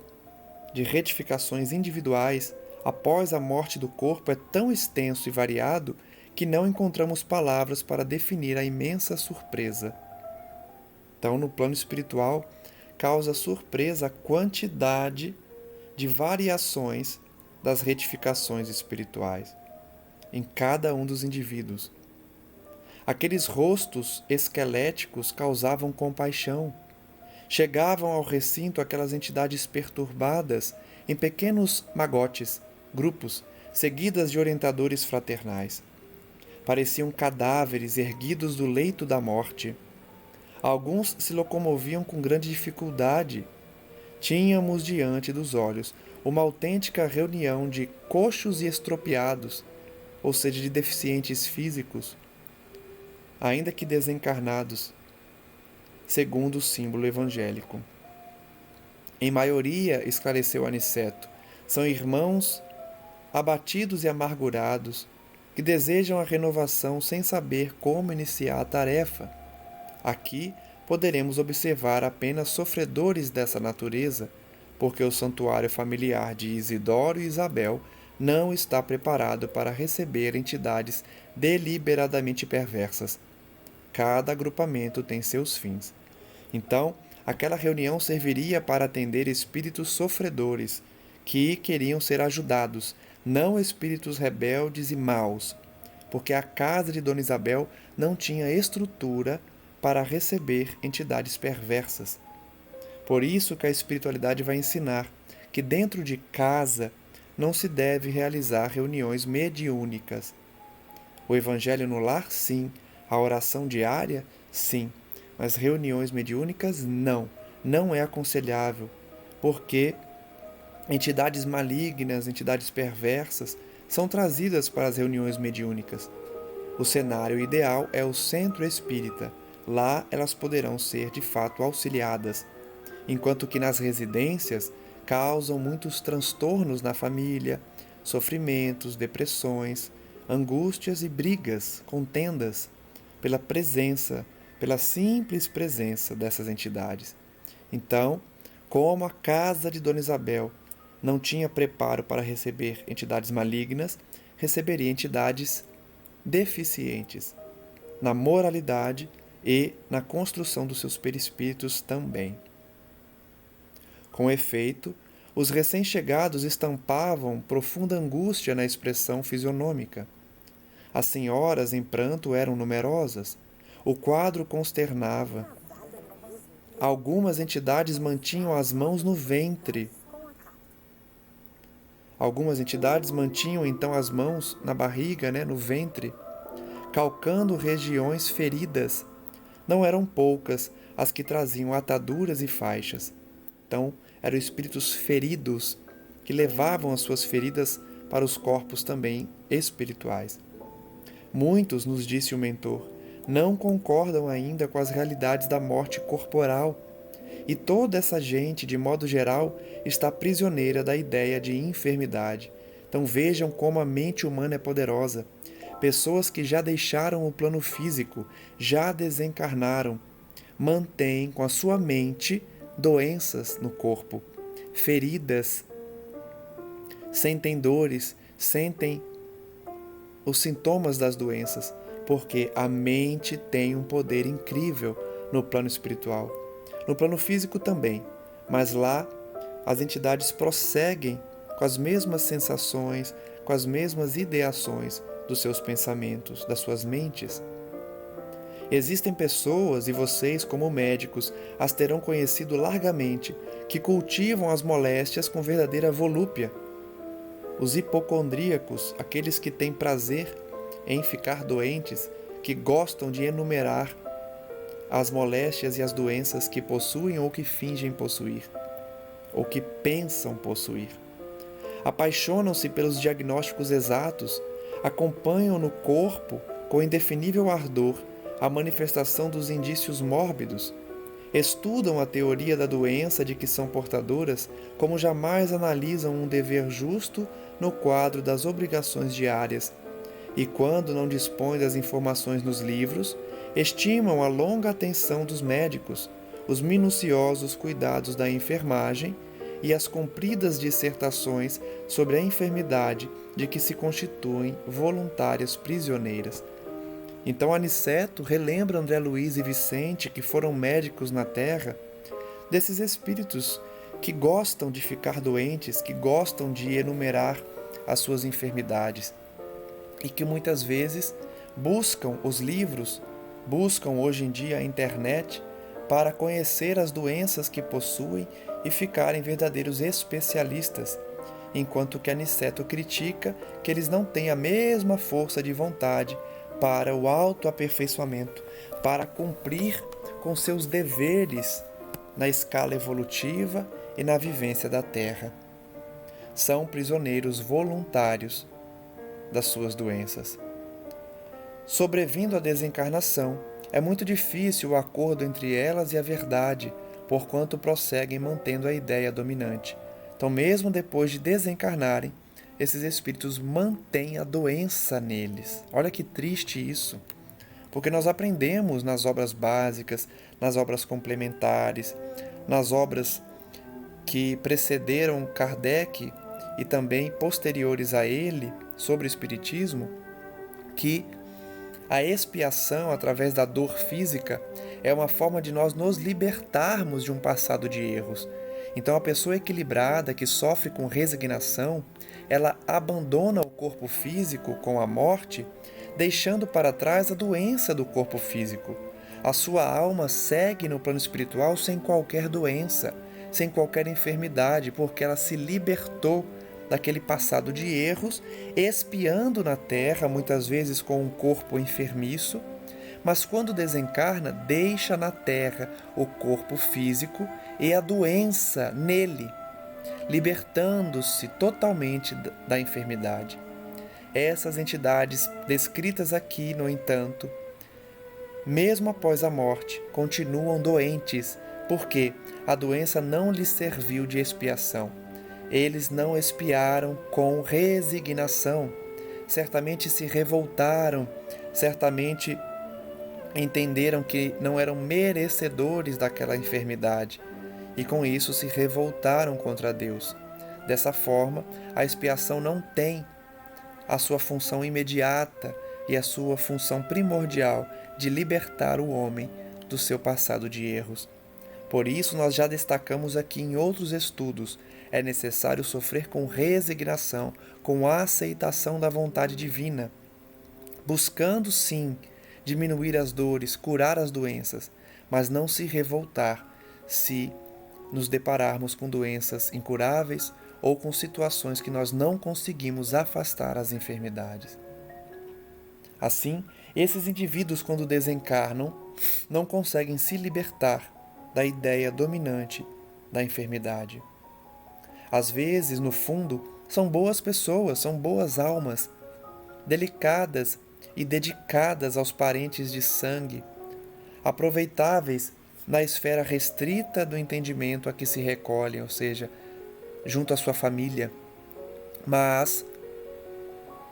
de retificações individuais após a morte do corpo é tão extenso e variado que não encontramos palavras para definir a imensa surpresa. Então, no plano espiritual, causa surpresa a quantidade de variações das retificações espirituais em cada um dos indivíduos. Aqueles rostos esqueléticos causavam compaixão. Chegavam ao recinto aquelas entidades perturbadas em pequenos magotes, grupos, seguidas de orientadores fraternais. Pareciam cadáveres erguidos do leito da morte. Alguns se locomoviam com grande dificuldade. Tínhamos diante dos olhos uma autêntica reunião de coxos e estropiados, ou seja, de deficientes físicos, ainda que desencarnados, segundo o símbolo evangélico. Em maioria, esclareceu Aniceto, são irmãos abatidos e amargurados, que desejam a renovação sem saber como iniciar a tarefa. Aqui poderemos observar apenas sofredores dessa natureza, porque o santuário familiar de Isidoro e Isabel não está preparado para receber entidades deliberadamente perversas. Cada agrupamento tem seus fins. Então, aquela reunião serviria para atender espíritos sofredores, que queriam ser ajudados, não espíritos rebeldes e maus, porque a casa de Dona Isabel não tinha estrutura para receber entidades perversas. Por isso que a espiritualidade vai ensinar que dentro de casa não se deve realizar reuniões mediúnicas. O evangelho no lar, sim. A oração diária, sim. Mas reuniões mediúnicas, não. Não é aconselhável, porque entidades malignas, entidades perversas, são trazidas para as reuniões mediúnicas. O cenário ideal é o centro espírita. Lá elas poderão ser, de fato, auxiliadas, enquanto que nas residências causam muitos transtornos na família, sofrimentos, depressões, angústias e brigas, contendas, pela presença, pela simples presença dessas entidades. Então, como a casa de Dona Isabel não tinha preparo para receber entidades malignas, receberia entidades deficientes na moralidade e na construção dos seus perispíritos também. Com efeito, os recém-chegados estampavam profunda angústia na expressão fisionômica. As senhoras em pranto eram numerosas. O quadro consternava. Algumas entidades mantinham as mãos no ventre. Algumas entidades mantinham então as mãos na barriga, no ventre, calcando regiões feridas. Não eram poucas as que traziam ataduras e faixas. Então, eram espíritos feridos que levavam as suas feridas para os corpos também espirituais. Muitos, nos disse o mentor, não concordam ainda com as realidades da morte corporal. E toda essa gente, de modo geral, está prisioneira da ideia de enfermidade. Então vejam como a mente humana é poderosa. Pessoas que já deixaram o plano físico, já desencarnaram, mantêm com a sua mente doenças no corpo, feridas, sentem dores, sentem os sintomas das doenças, porque a mente tem um poder incrível no plano espiritual. No plano físico também, mas lá as entidades prosseguem com as mesmas sensações, com as mesmas ideações dos seus pensamentos, das suas mentes. Existem pessoas, e vocês, como médicos, as terão conhecido largamente, que cultivam as moléstias com verdadeira volúpia. Os hipocondríacos, aqueles que têm prazer em ficar doentes, que gostam de enumerar as moléstias e as doenças que possuem ou que fingem possuir, ou que pensam possuir. Apaixonam-se pelos diagnósticos exatos, acompanham no corpo, com indefinível ardor, a manifestação dos indícios mórbidos, estudam a teoria da doença de que são portadoras, como jamais analisam um dever justo no quadro das obrigações diárias, e quando não dispõem das informações nos livros, estimam a longa atenção dos médicos, os minuciosos cuidados da enfermagem e as compridas dissertações sobre a enfermidade de que se constituem voluntárias prisioneiras. Então Aniceto relembra André Luiz e Vicente, que foram médicos na Terra, desses espíritos que gostam de ficar doentes, que gostam de enumerar as suas enfermidades e que muitas vezes buscam os livros, buscam hoje em dia a internet para conhecer as doenças que possuem e ficarem verdadeiros especialistas, enquanto que Aniceto critica que eles não têm a mesma força de vontade para o autoaperfeiçoamento, para cumprir com seus deveres na escala evolutiva e na vivência da Terra. São prisioneiros voluntários das suas doenças. Sobrevindo a desencarnação, é muito difícil o acordo entre elas e a verdade, porquanto prosseguem mantendo a ideia dominante. Então, mesmo depois de desencarnarem, esses espíritos mantêm a doença neles. Olha que triste isso, porque nós aprendemos nas obras básicas, nas obras complementares, nas obras que precederam Kardec e também posteriores a ele sobre o Espiritismo, que a expiação através da dor física é uma forma de nós nos libertarmos de um passado de erros. Então a pessoa equilibrada que sofre com resignação, ela abandona o corpo físico com a morte, deixando para trás a doença do corpo físico. A sua alma segue no plano espiritual sem qualquer doença, sem qualquer enfermidade, porque ela se libertou daquele passado de erros, expiando na terra, muitas vezes com um corpo enfermiço, mas quando desencarna, deixa na terra o corpo físico e a doença nele, libertando-se totalmente da enfermidade. Essas entidades descritas aqui, no entanto, mesmo após a morte, continuam doentes, porque a doença não lhes serviu de expiação. Eles não expiaram com resignação, certamente se revoltaram, certamente entenderam que não eram merecedores daquela enfermidade e com isso se revoltaram contra Deus. Dessa forma, a expiação não tem a sua função imediata e a sua função primordial de libertar o homem do seu passado de erros. Por isso, nós já destacamos aqui em outros estudos, é necessário sofrer com resignação, com aceitação da vontade divina, buscando sim diminuir as dores, curar as doenças, mas não se revoltar se nos depararmos com doenças incuráveis ou com situações que nós não conseguimos afastar as enfermidades. Assim, esses indivíduos, quando desencarnam, não conseguem se libertar da ideia dominante da enfermidade. Às vezes, no fundo, são boas pessoas, são boas almas, delicadas e dedicadas aos parentes de sangue, aproveitáveis na esfera restrita do entendimento a que se recolhem, ou seja, junto à sua família. Mas,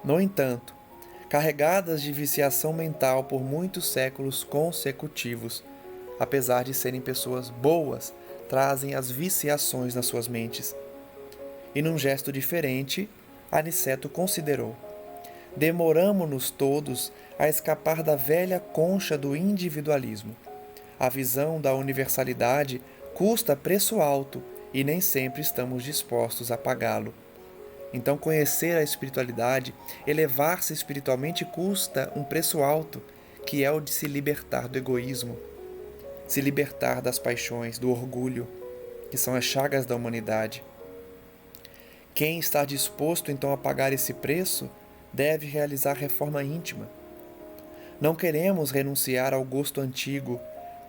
no entanto, carregadas de viciação mental por muitos séculos consecutivos, apesar de serem pessoas boas, trazem as viciações nas suas mentes. E num gesto diferente, Aniceto considerou: demoramo-nos todos a escapar da velha concha do individualismo. A visão da universalidade custa preço alto e nem sempre estamos dispostos a pagá-lo. Então, conhecer a espiritualidade, elevar-se espiritualmente, custa um preço alto, que é o de se libertar do egoísmo, se libertar das paixões, do orgulho, que são as chagas da humanidade. Quem está disposto então a pagar esse preço deve realizar reforma íntima. Não queremos renunciar ao gosto antigo,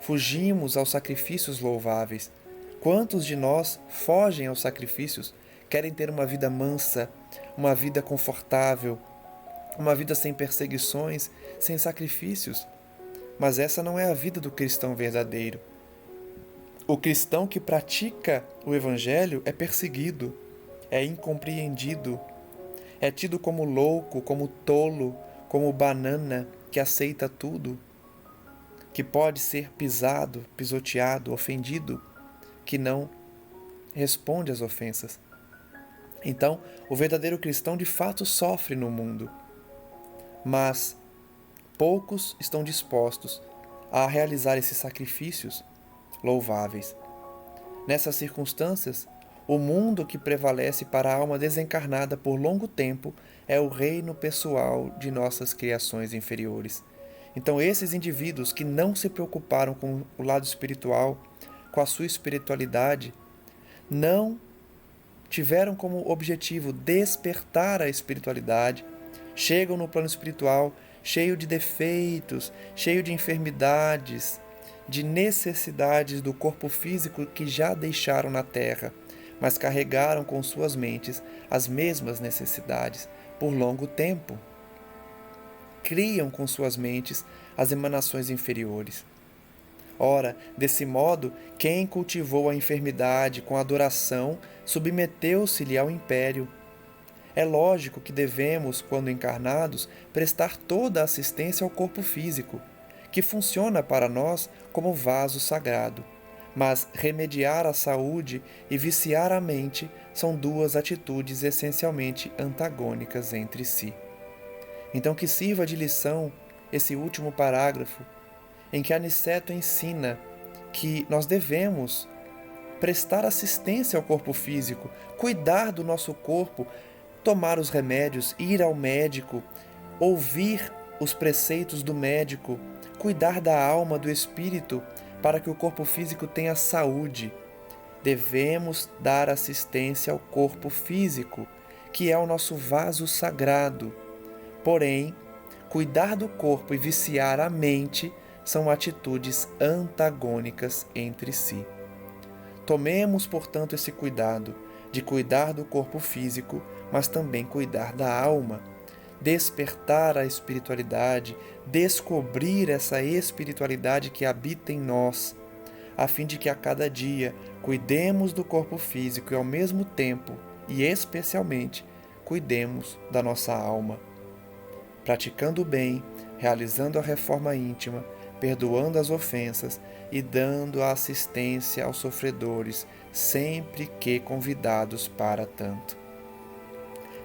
fugimos aos sacrifícios louváveis. Quantos de nós fogem aos sacrifícios, querem ter uma vida mansa, uma vida confortável, uma vida sem perseguições, sem sacrifícios? Mas essa não é a vida do cristão verdadeiro. O cristão que pratica o Evangelho é perseguido, é incompreendido, é tido como louco, como tolo, como banana que aceita tudo, que pode ser pisado, pisoteado, ofendido, que não responde às ofensas. Então, o verdadeiro cristão de fato sofre no mundo, mas poucos estão dispostos a realizar esses sacrifícios louváveis. Nessas circunstâncias, o mundo que prevalece para a alma desencarnada por longo tempo é o reino pessoal de nossas criações inferiores. Então, esses indivíduos que não se preocuparam com o lado espiritual, com a sua espiritualidade, não tiveram como objetivo despertar a espiritualidade, chegam no plano espiritual cheio de defeitos, cheio de enfermidades, de necessidades do corpo físico que já deixaram na terra, mas carregaram com suas mentes as mesmas necessidades por longo tempo. Criam com suas mentes as emanações inferiores. Ora, desse modo, quem cultivou a enfermidade com adoração submeteu-se-lhe ao império. É lógico que devemos, quando encarnados, prestar toda a assistência ao corpo físico, que funciona para nós como vaso sagrado. Mas remediar a saúde e viciar a mente são duas atitudes essencialmente antagônicas entre si. Então, que sirva de lição esse último parágrafo, em que Aniceto ensina que nós devemos prestar assistência ao corpo físico, cuidar do nosso corpo, tomar os remédios, ir ao médico, ouvir os preceitos do médico, cuidar da alma, do espírito, para que o corpo físico tenha saúde. Devemos dar assistência ao corpo físico, que é o nosso vaso sagrado. Porém, cuidar do corpo e viciar a mente são atitudes antagônicas entre si. Tomemos, portanto, esse cuidado de cuidar do corpo físico, mas também cuidar da alma, despertar a espiritualidade, descobrir essa espiritualidade que habita em nós, a fim de que a cada dia cuidemos do corpo físico e ao mesmo tempo, e especialmente, cuidemos da nossa alma. Praticando o bem, realizando a reforma íntima, perdoando as ofensas e dando a assistência aos sofredores, sempre que convidados para tanto.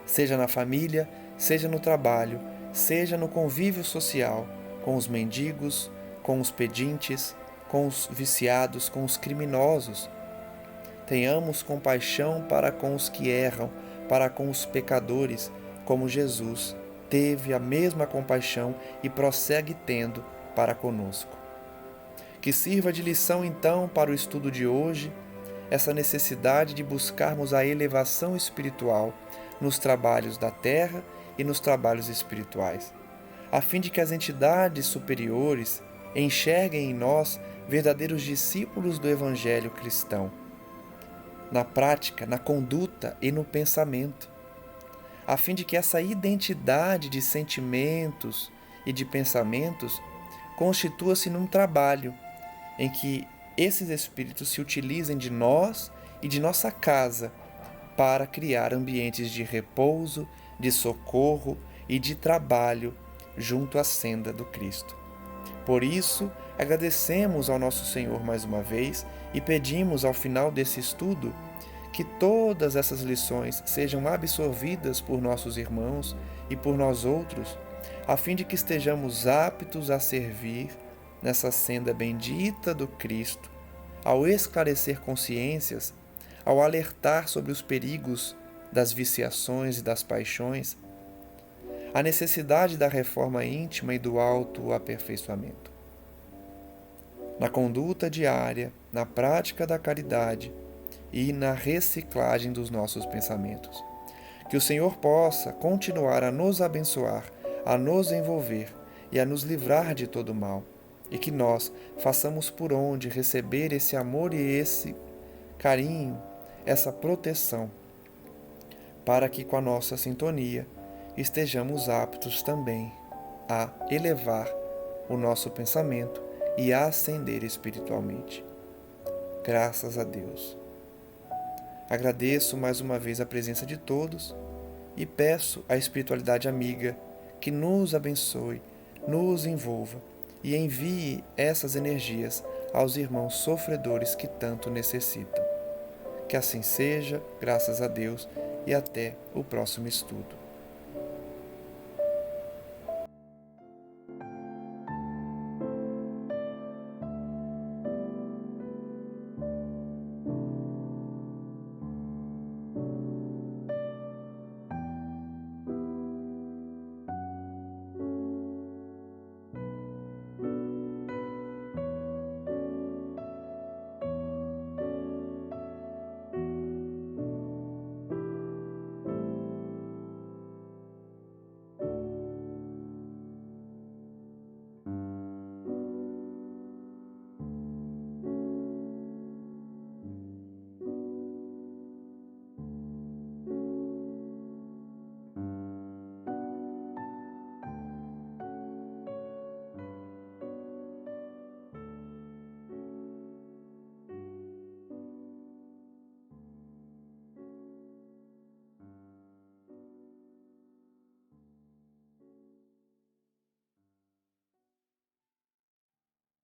Seja na família, seja no trabalho, seja no convívio social, com os mendigos, com os pedintes, com os viciados, com os criminosos. Tenhamos compaixão para com os que erram, para com os pecadores, como Jesus teve a mesma compaixão e prossegue tendo para conosco. Que sirva de lição, então, para o estudo de hoje, essa necessidade de buscarmos a elevação espiritual nos trabalhos da terra e nos trabalhos espirituais, a fim de que as entidades superiores enxerguem em nós verdadeiros discípulos do Evangelho cristão, na prática, na conduta e no pensamento, a fim de que essa identidade de sentimentos e de pensamentos constitua-se num trabalho em que esses espíritos se utilizem de nós e de nossa casa para criar ambientes de repouso, de socorro e de trabalho junto à senda do Cristo. Por isso, agradecemos ao nosso Senhor mais uma vez e pedimos ao final desse estudo que todas essas lições sejam absorvidas por nossos irmãos e por nós outros, a fim de que estejamos aptos a servir nessa senda bendita do Cristo, ao esclarecer consciências, ao alertar sobre os perigos das viciações e das paixões, a necessidade da reforma íntima e do autoaperfeiçoamento. Na conduta diária, na prática da caridade e na reciclagem dos nossos pensamentos. Que o Senhor possa continuar a nos abençoar, a nos envolver e a nos livrar de todo mal, e que nós façamos por onde receber esse amor e esse carinho, essa proteção, para que com a nossa sintonia estejamos aptos também a elevar o nosso pensamento e a ascender espiritualmente. Graças a Deus. Agradeço mais uma vez a presença de todos e peço à espiritualidade amiga que nos abençoe, nos envolva e envie essas energias aos irmãos sofredores que tanto necessitam. Que assim seja, graças a Deus, e até o próximo estudo.